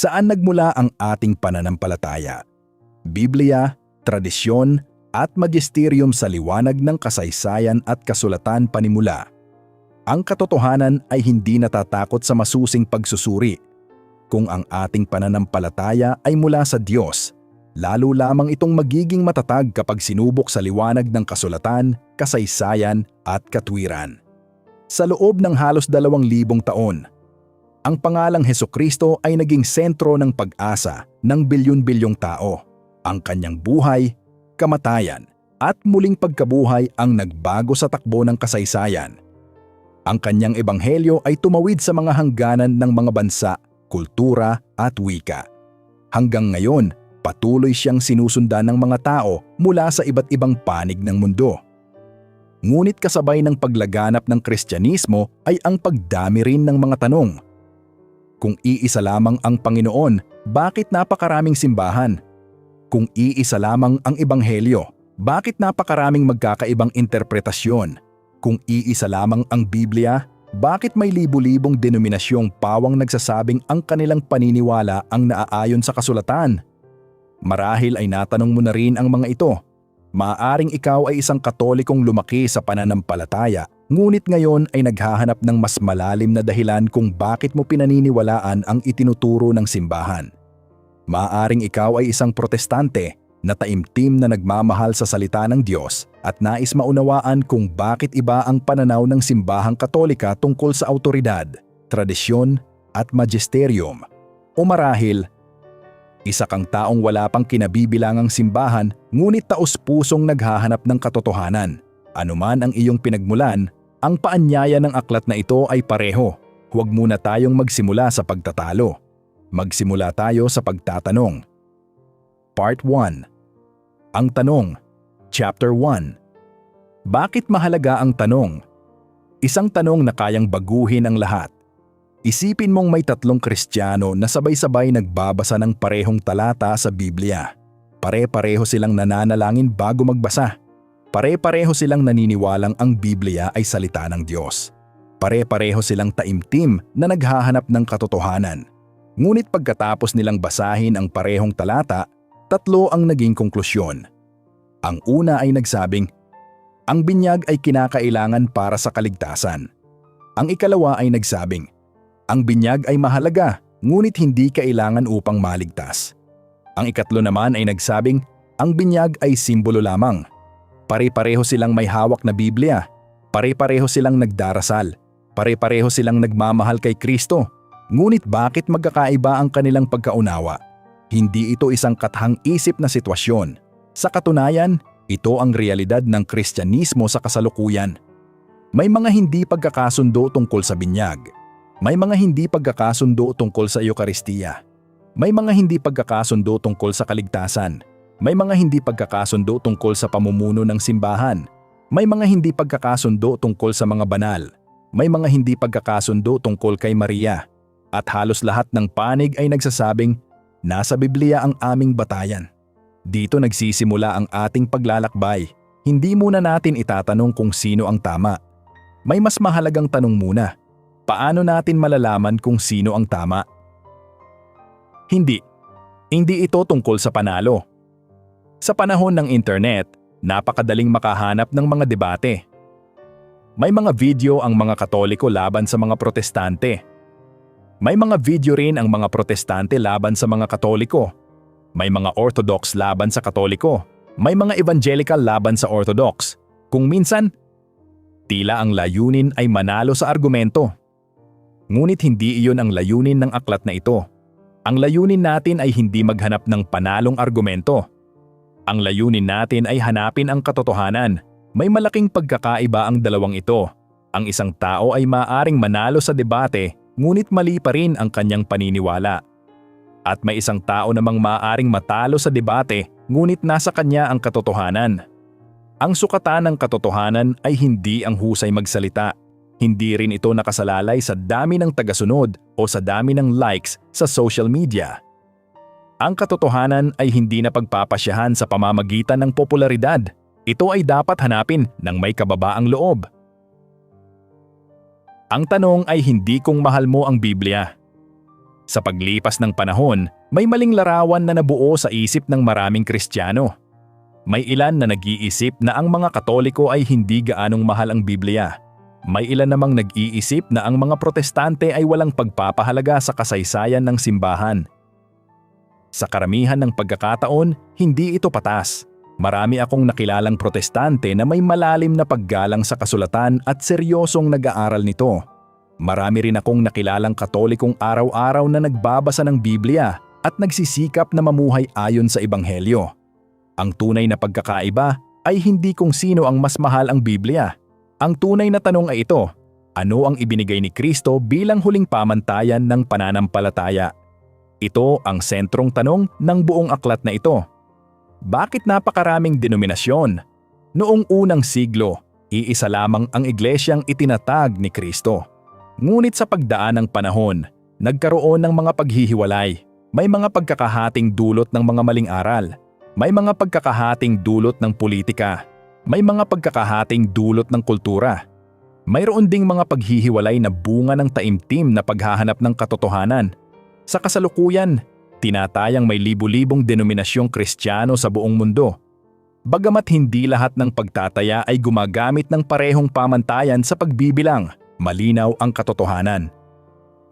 Saan nagmula ang ating pananampalataya? Biblia, tradisyon, at magisterium sa liwanag ng kasaysayan at kasulatan panimula. Ang katotohanan ay hindi natatakot sa masusing pagsusuri. Kung ang ating pananampalataya ay mula sa Diyos, lalo lamang itong magiging matatag kapag sinubok sa liwanag ng kasulatan, kasaysayan at katwiran. Sa loob ng halos 2,000 taon, ang pangalang Hesukristo ay naging sentro ng pag-asa ng bilyon-bilyong tao. Ang kanyang buhay, kamatayan, at muling pagkabuhay ang nagbago sa takbo ng kasaysayan. Ang kanyang ebanghelyo ay tumawid sa mga hangganan ng mga bansa, kultura at wika. Hanggang ngayon, patuloy siyang sinusundan ng mga tao mula sa iba't ibang panig ng mundo. Ngunit kasabay ng paglaganap ng Kristyanismo ay ang pagdami rin ng mga tanong. Kung iisa lamang ang Panginoon, bakit napakaraming simbahan? Kung iisa lamang ang ebanghelyo, bakit napakaraming magkakaibang interpretasyon? Kung iisa lamang ang Biblia, bakit may libu-libong denominasyong pawang nagsasabing ang kanilang paniniwala ang naaayon sa kasulatan? Marahil ay natanong mo na rin ang mga ito. Maaaring ikaw ay isang Katolikong lumaki sa pananampalataya, ngunit ngayon ay naghahanap ng mas malalim na dahilan kung bakit mo pinaniniwalaan ang itinuturo ng simbahan. Maaaring ikaw ay isang protestante na taimtim na nagmamahal sa salita ng Diyos at nais maunawaan kung bakit iba ang pananaw ng simbahang Katolika tungkol sa awtoridad, tradisyon at magisterium. O marahil, isa kang taong wala pang kinabibilangang simbahan ngunit taos-pusong naghahanap ng katotohanan. Anuman ang iyong pinagmulan, ang paanyaya ng aklat na ito ay pareho. Huwag muna tayong magsimula sa pagtatalo. Magsimula tayo sa pagtatanong. Part 1. Ang tanong. Chapter 1. Bakit mahalaga ang tanong? Isang tanong na kayang baguhin ang lahat. Isipin mong may 3 Kristiyano na sabay-sabay nagbabasa ng parehong talata sa Biblia. Pare-pareho silang nananalangin bago magbasa. Pare-pareho silang naniniwalang ang Biblia ay salita ng Diyos. Pare-pareho silang taimtim na naghahanap ng katotohanan. Ngunit pagkatapos nilang basahin ang parehong talata, 3 ang naging konklusyon. Ang una ay nagsabing, ang binyag ay kinakailangan para sa kaligtasan. Ang ikalawa ay nagsabing, ang binyag ay mahalaga, ngunit hindi kailangan upang maligtas. Ang ikatlo naman ay nagsabing, ang binyag ay simbolo lamang. Pare-pareho silang may hawak na Biblia. Pare-pareho silang nagdarasal. Pare-pareho silang nagmamahal kay Kristo. Ngunit bakit magkakaiba ang kanilang pagkaunawa? Hindi ito isang kathang-isip na sitwasyon. Sa katunayan, ito ang realidad ng Kristyanismo sa kasalukuyan. May mga hindi pagkakasundo tungkol sa binyag. May mga hindi pagkakasundo tungkol sa Eukaristiya. May mga hindi pagkakasundo tungkol sa kaligtasan. May mga hindi pagkakasundo tungkol sa pamumuno ng simbahan. May mga hindi pagkakasundo tungkol sa mga banal. May mga hindi pagkakasundo tungkol kay Maria. At halos lahat ng panig ay nagsasabing, nasa Biblia ang aming batayan. Dito nagsisimula ang ating paglalakbay. Hindi muna natin itatanong kung sino ang tama. May mas mahalagang tanong muna. Paano natin malalaman kung sino ang tama? Hindi. Hindi ito tungkol sa panalo. Sa panahon ng internet, napakadaling makahanap ng mga debate. May mga video ang mga Katoliko laban sa mga Protestante. May mga video rin ang mga Protestante laban sa mga Katoliko. May mga Orthodox laban sa Katoliko. May mga Evangelical laban sa Orthodox. Kung minsan, tila ang layunin ay manalo sa argumento. Ngunit hindi iyon ang layunin ng aklat na ito. Ang layunin natin ay hindi maghanap ng panalong argumento. Ang layunin natin ay hanapin ang katotohanan. May malaking pagkakaiba ang dalawang ito. Ang isang tao ay maaaring manalo sa debate, ngunit mali pa rin ang kanyang paniniwala. At may isang tao namang maaaring matalo sa debate, ngunit nasa kanya ang katotohanan. Ang sukatan ng katotohanan ay hindi ang husay magsalita. Hindi rin ito nakasalalay sa dami ng tagasunod o sa dami ng likes sa social media. Ang katotohanan ay hindi na pagpapasyahan sa pamamagitan ng popularidad. Ito ay dapat hanapin ng may kababaang loob. Ang tanong ay hindi kung mahal mo ang Biblia. Sa paglipas ng panahon, may maling larawan na nabuo sa isip ng maraming Kristiyano. May ilan na nag-iisip na ang mga Katoliko ay hindi gaanong mahal ang Biblia. May ilan namang nag-iisip na ang mga Protestante ay walang pagpapahalaga sa kasaysayan ng simbahan. Sa karamihan ng pagkakataon, hindi ito patas. Marami akong nakilalang Protestante na may malalim na paggalang sa kasulatan at seryosong nag-aaral nito. Marami rin akong nakilalang Katolikong araw-araw na nagbabasa ng Biblia at nagsisikap na mamuhay ayon sa Ebanghelyo. Ang tunay na pagkakaiba ay hindi kung sino ang mas mahal ang Biblia. Ang tunay na tanong ay ito, ano ang ibinigay ni Kristo bilang huling pamantayan ng pananampalataya? Ito ang sentrong tanong ng buong aklat na ito. Bakit napakaraming denominasyon? Noong unang siglo, iisa lamang ang iglesyang itinatag ni Kristo. Ngunit sa pagdaan ng panahon, nagkaroon ng mga paghihiwalay. May mga pagkakahating dulot ng mga maling aral. May mga pagkakahating dulot ng politika. May mga pagkakahating dulot ng kultura. Mayroon ding mga paghihiwalay na bunga ng taimtim na paghahanap ng katotohanan. Sa kasalukuyan, tinatayang may libu-libong denominasyong Kristiyano sa buong mundo. Bagamat hindi lahat ng pagtataya ay gumagamit ng parehong pamantayan sa pagbibilang, malinaw ang katotohanan.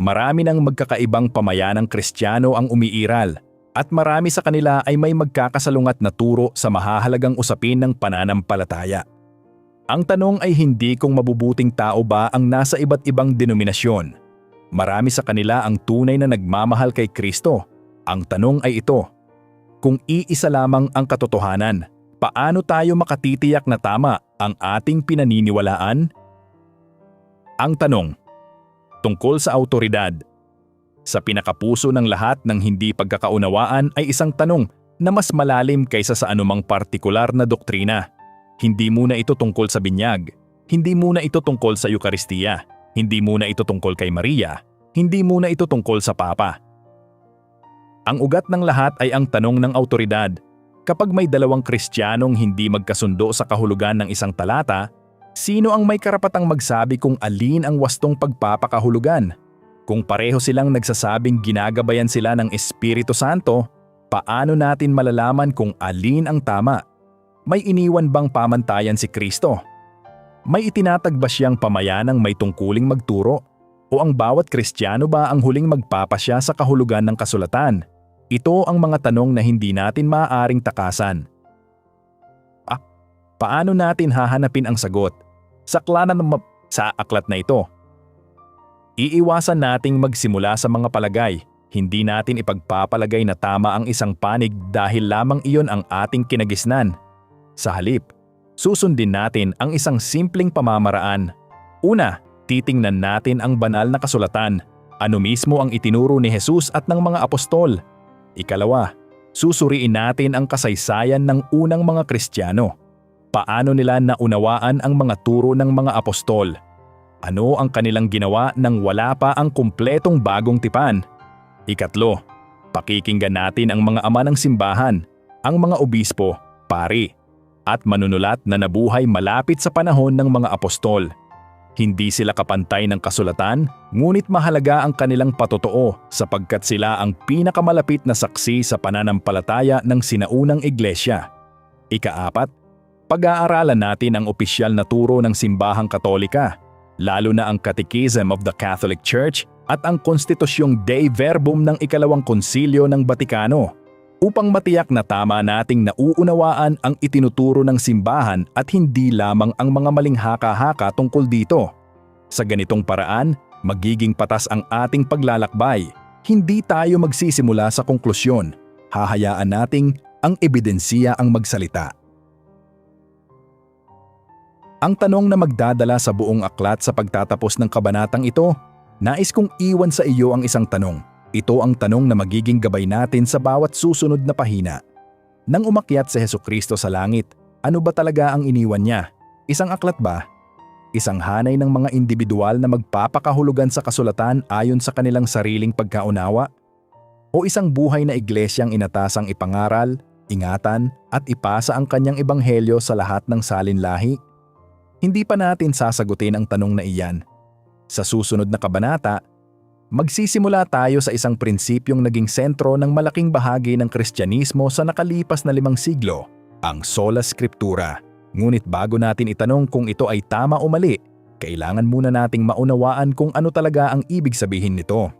Marami ng magkakaibang pamayanang Kristiyano ang umiiral at marami sa kanila ay may magkakasalungat na turo sa mahahalagang usapin ng pananampalataya. Ang tanong ay hindi kung mabubuting tao ba ang nasa iba't ibang denominasyon. Marami sa kanila ang tunay na nagmamahal kay Kristo. Ang tanong ay ito, kung iisa lamang ang katotohanan, paano tayo makatitiyak na tama ang ating pinaniniwalaan? Ang tanong, tungkol sa awtoridad. Sa pinakapuso ng lahat ng hindi pagkakaunawaan ay isang tanong na mas malalim kaysa sa anumang partikular na doktrina. Hindi muna ito tungkol sa binyag, hindi muna ito tungkol sa Eukaristiya, hindi muna ito tungkol kay Maria, hindi muna ito tungkol sa Papa. Ang ugat ng lahat ay ang tanong ng awtoridad. Kapag may dalawang Kristiyanong hindi magkasundo sa kahulugan ng isang talata, sino ang may karapatang magsabi kung alin ang wastong pagpapakahulugan? Kung pareho silang nagsasabing ginagabayan sila ng Espiritu Santo, paano natin malalaman kung alin ang tama? May iniwan bang pamantayan si Kristo? May itinatag ba siyang pamayanang may tungkuling magturo? O ang bawat Kristiyano ba ang huling magpapasya sa kahulugan ng kasulatan? Ito ang mga tanong na hindi natin maaaring takasan. Paano natin hahanapin ang sagot? Sa aklat na ito. Iiwasan nating magsimula sa mga palagay. Hindi natin ipagpapalagay na tama ang isang panig dahil lamang iyon ang ating kinagisnan. Sa halip, susundin natin ang isang simpleng pamamaraan. Una, titingnan natin ang banal na kasulatan. Ano mismo ang itinuro ni Jesus at ng mga apostol? Ikalawa, susuriin natin ang kasaysayan ng unang mga Kristiyano. Paano nila naunawaan ang mga turo ng mga apostol? Ano ang kanilang ginawa nang wala pa ang kumpletong bagong tipan? Ikatlo, pakikinggan natin ang mga ama ng simbahan, ang mga obispo, pari, at manunulat na nabuhay malapit sa panahon ng mga apostol. Hindi sila kapantay ng kasulatan, ngunit mahalaga ang kanilang patotoo sapagkat sila ang pinakamalapit na saksi sa pananampalataya ng sinaunang iglesia. Ikaapat, pag-aaralan natin ang opisyal na turo ng Simbahang Katolika, lalo na ang Catechism of the Catholic Church at ang Konstitusyong Dei Verbum ng Ikalawang Konsilyo ng Batikano, upang matiyak na tama nating nauunawaan ang itinuturo ng simbahan at hindi lamang ang mga maling haka-haka tungkol dito. Sa ganitong paraan, magiging patas ang ating paglalakbay. Hindi tayo magsisimula sa konklusyon. Hahayaan nating ang ebidensiya ang magsalita. Ang tanong na magdadala sa buong aklat sa pagtatapos ng kabanatang ito, nais kong iwan sa iyo ang isang tanong. Ito ang tanong na magiging gabay natin sa bawat susunod na pahina. Nang umakyat si Hesukristo sa langit, ano ba talaga ang iniwan niya? Isang aklat ba? Isang hanay ng mga individual na magpapakahulugan sa kasulatan ayon sa kanilang sariling pagkaunawa? O isang buhay na iglesyang inatasang ipangaral, ingatan at ipasa ang kanyang ebanghelyo sa lahat ng salinlahi? Hindi pa natin sasagutin ang tanong na iyan. Sa susunod na kabanata, Magsisimula tayo sa isang prinsipyong naging sentro ng malaking bahagi ng Kristyanismo sa nakalipas na 5 siglo, ang sola scriptura. Ngunit bago natin itanong kung ito ay tama o mali, kailangan muna nating maunawaan kung ano talaga ang ibig sabihin nito.